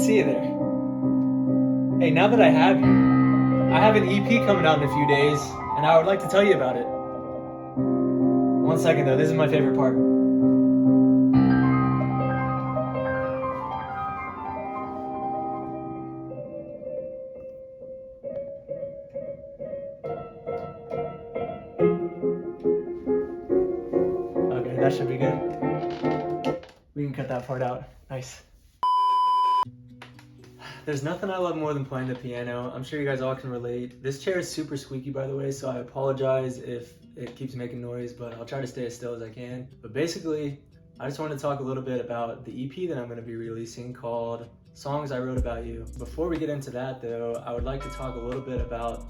see you there. Hey, now that I have you, I have an EP coming out in a few days, and I would like to tell you about it. One second though, this is my favorite part. Okay, that should be good. We can cut that part out. Nice. There's nothing I love more than playing the piano. I'm sure you guys all can relate. This chair is super squeaky, by the way, so I apologize if it keeps making noise, but I'll try to stay as still as I can. But basically, I just wanted to talk a little bit about the EP that I'm going to be releasing called Songs I Wrote About You. Before we get into that though, I would like to talk a little bit about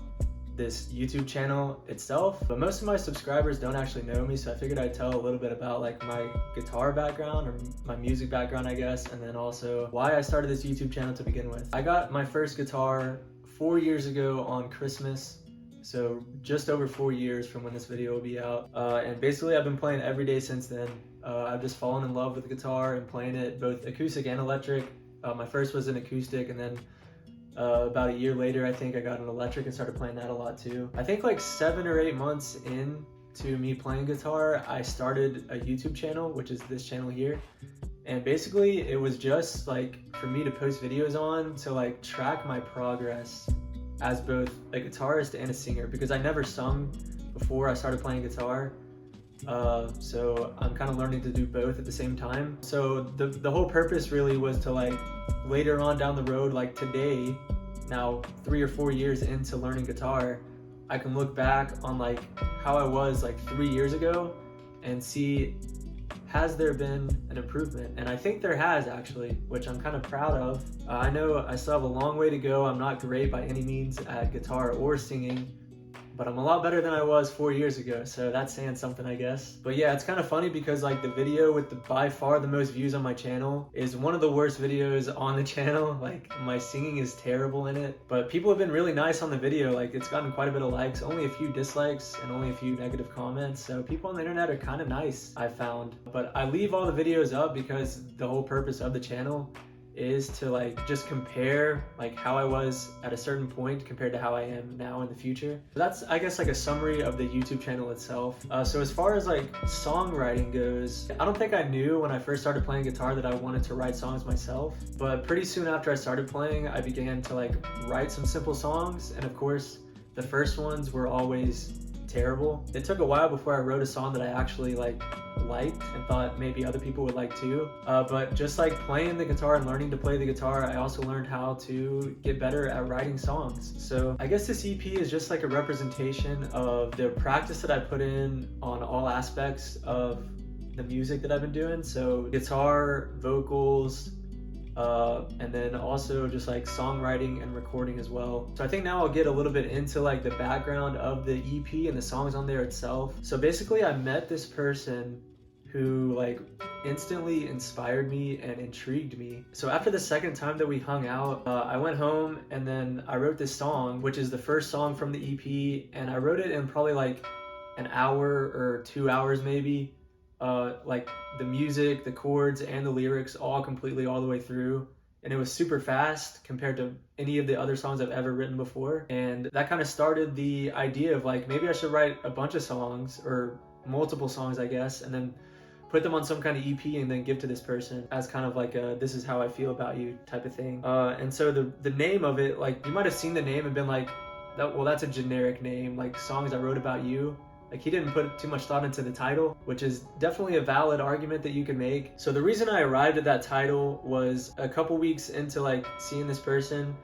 this YouTube channel itself, but most of my subscribers don't actually know me, so I figured I'd tell a little bit about like my guitar background or my music background, I guess, and then also why I started this YouTube channel to begin with. I got my first guitar 4 years ago on Christmas, so just over 4 years from when this video will be out, and basically I've been playing every day since then. I've just fallen in love with the guitar and playing it both acoustic and electric. My first was an acoustic, and then about a year later, I think I got an electric and started playing that a lot too. I think like 7 or 8 months into me playing guitar, I started a YouTube channel, which is this channel here. And basically it was just like for me to post videos on to like track my progress as both a guitarist and a singer, because I never sung before I started playing guitar. So I'm kind of learning to do both at the same time. So the whole purpose really was to like later on down the road, like today, now 3 or 4 years into learning guitar, I can look back on like how I was like 3 years ago and see, has there been an improvement? And I think there has actually, which I'm kind of proud of. I know I still have a long way to go. I'm not great by any means at guitar or singing, but I'm a lot better than I was 4 years ago, so that's saying something, I guess. But yeah, it's kind of funny because like the video with by far the most views on my channel is one of the worst videos on the channel. Like my singing is terrible in it, but people have been really nice on the video. Like it's gotten quite a bit of likes, only a few dislikes and only a few negative comments. So people on the internet are kind of nice, I found. But I leave all the videos up because the whole purpose of the channel is to like just compare like how I was at a certain point compared to how I am now in the future. That's, I guess, like a summary of the YouTube channel itself. So as far as like songwriting goes, I don't think I knew when I first started playing guitar that I wanted to write songs myself, but pretty soon after I started playing, I began to like write some simple songs, and of course the first ones were always terrible. It took a while before I wrote a song that I actually liked and thought maybe other people would like too. But just like playing the guitar and learning to play the guitar, I also learned how to get better at writing songs. So I guess this EP is just like a representation of the practice that I put in on all aspects of the music that I've been doing. So guitar, vocals, and then also just like songwriting and recording as well. So I think now I'll get a little bit into like the background of the EP and the songs on there itself. So basically I met this person who like instantly inspired me and intrigued me. So after the second time that we hung out, I went home and then I wrote this song, which is the first song from the EP, and I wrote it in probably like an hour or 2 hours maybe. Like the music, the chords, and the lyrics all completely all the way through. And it was super fast compared to any of the other songs I've ever written before. And that kind of started the idea of like, maybe I should write a bunch of songs or multiple songs, I guess, and then put them on some kind of EP and then give to this person as kind of like a, this is how I feel about you type of thing. And so the name of it, like you might have seen the name and been like, well, that's a generic name, like Songs I Wrote About You. Like he didn't put too much thought into the title, which is definitely a valid argument that you can make. So the reason I arrived at that title was a couple weeks into like seeing this person,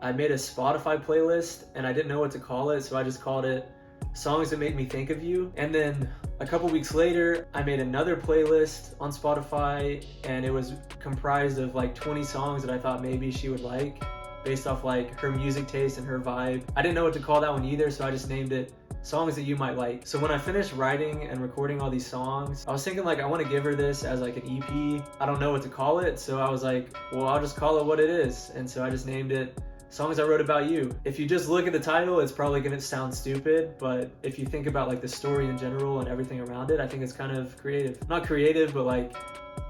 I made a Spotify playlist and I didn't know what to call it. So I just called it Songs That Make Me Think of You. And then a couple weeks later, I made another playlist on Spotify and it was comprised of like 20 songs that I thought maybe she would like based off like her music taste and her vibe. I didn't know what to call that one either, so I just named it Songs That You Might Like. So when I finished writing and recording all these songs, I was thinking like I want to give her this as like an EP. I don't know what to call it, so I was like, well, I'll just call it what it is. And so I just named it Songs I Wrote About You. If you just look at the title, it's probably gonna sound stupid, but if you think about like the story in general and everything around it, I think it's kind of creative. Not creative, but like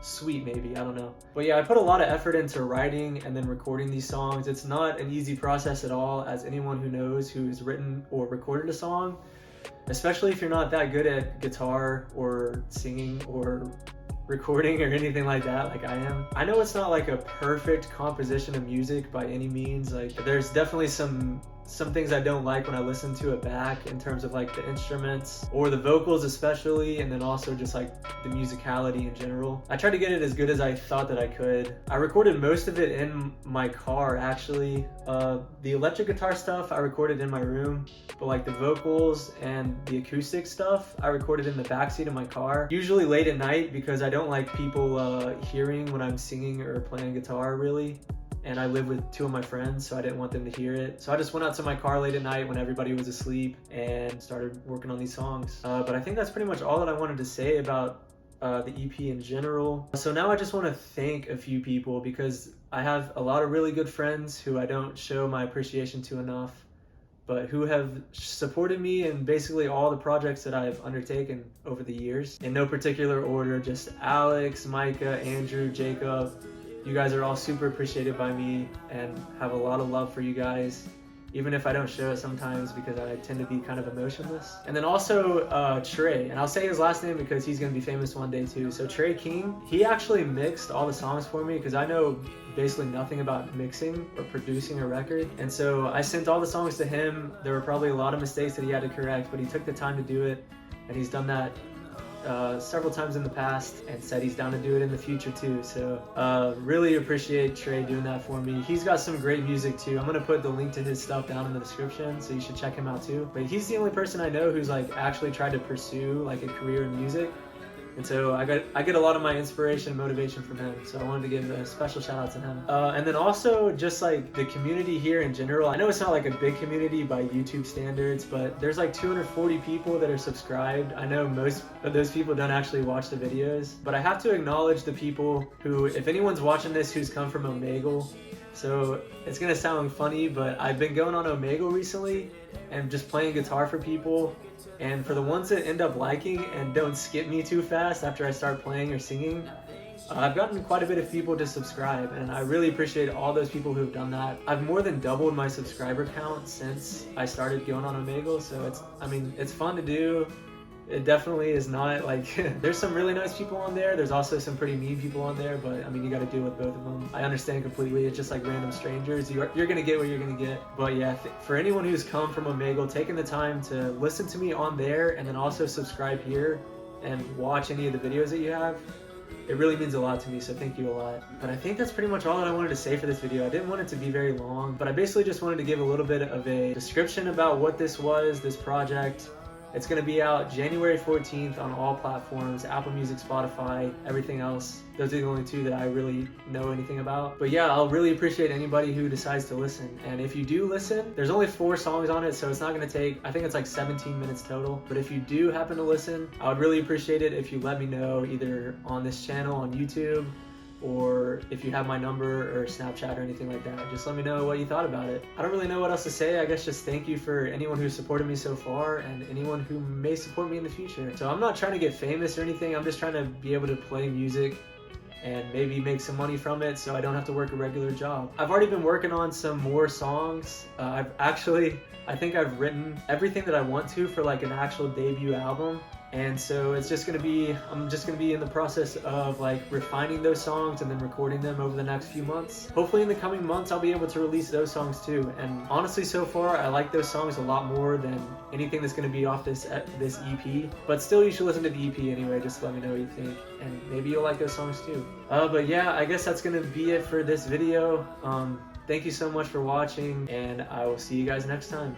sweet maybe, I don't know. But yeah, I put a lot of effort into writing and then recording these songs. It's not an easy process at all, as anyone who knows who's written or recorded a song, especially if you're not that good at guitar or singing or recording or anything like that like I am. I know it's not like a perfect composition of music by any means. Like there's definitely some things I don't like when I listen to it back, in terms of like the instruments or the vocals especially, and then also just like the musicality in general. I tried to get it as good as I thought that I could. I recorded most of it in my car actually. The electric guitar stuff I recorded in my room, but like the vocals and the acoustic stuff I recorded in the backseat of my car, usually late at night, because I don't like people hearing when I'm singing or playing guitar really. And I live with 2 of my friends, so I didn't want them to hear it. So I just went out to my car late at night when everybody was asleep and started working on these songs. But I think that's pretty much all that I wanted to say about the EP in general. So now I just want to thank a few people, because I have a lot of really good friends who I don't show my appreciation to enough, but who have supported me in basically all the projects that I've undertaken over the years. In no particular order, just Alex, Micah, Andrew, Jacob. You guys are all super appreciated by me, and have a lot of love for you guys, even if I don't show it sometimes because I tend to be kind of emotionless. And then also Tré, and I'll say his last name because he's gonna be famous one day too. So Tré King, he actually mixed all the songs for me, because I know basically nothing about mixing or producing a record. And so I sent all the songs to him. There were probably a lot of mistakes that he had to correct, but he took the time to do it, and he's done that several times in the past, and said he's down to do it in the future too. So really appreciate Tré doing that for me. He's got some great music too. I'm gonna put the link to his stuff down in the description, so you should check him out too. But he's the only person I know who's like actually tried to pursue like a career in music. And so I get a lot of my inspiration and motivation from him. So I wanted to give a special shout out to him. And then also just like the community here in general. I know it's not like a big community by YouTube standards, but there's like 240 people that are subscribed. I know most of those people don't actually watch the videos, but I have to acknowledge the people who, if anyone's watching this who's come from Omegle, so it's gonna sound funny, but I've been going on Omegle recently and just playing guitar for people. And for the ones that end up liking and don't skip me too fast after I start playing or singing, I've gotten quite a bit of people to subscribe, and I really appreciate all those people who have done that. I've more than doubled my subscriber count since I started going on Omegle, so it's fun to do. It definitely is not like there's some really nice people on there. There's also some pretty mean people on there, but I mean, you got to deal with both of them. I understand completely. It's just like random strangers. You're gonna get what you're gonna get. But yeah, for anyone who's come from Omegle, taking the time to listen to me on there and then also subscribe here and watch any of the videos that you have, it really means a lot to me, so thank you a lot. But I think that's pretty much all that I wanted to say for this video. I didn't want it to be very long, but I basically just wanted to give a little bit of a description about what this was, this project. It's going to be out January 14th on all platforms, Apple Music, Spotify, everything else. Those are the only 2 that I really know anything about. But yeah, I'll really appreciate anybody who decides to listen. And if you do listen, there's only 4 songs on it, so it's not going to take, I think it's like 17 minutes total. But if you do happen to listen, I would really appreciate it if you let me know, either on this channel on YouTube, or if you have my number or Snapchat or anything like that. Just let me know what you thought about it. I don't really know what else to say. I guess just thank you for anyone who's supported me so far and anyone who may support me in the future. So I'm not trying to get famous or anything. I'm just trying to be able to play music and maybe make some money from it so I don't have to work a regular job. I've already been working on some more songs. I think I've written everything that I want to for like an actual debut album. And so I'm just gonna be in the process of like refining those songs and then recording them over the next few months. Hopefully in the coming months I'll be able to release those songs too. And honestly, so far I like those songs a lot more than anything that's gonna be off this EP. But still, you should listen to the EP anyway. Just let me know what you think, and maybe you'll like those songs too. But yeah, I guess that's gonna be it for this video. Thank you so much for watching, and I will see you guys next time.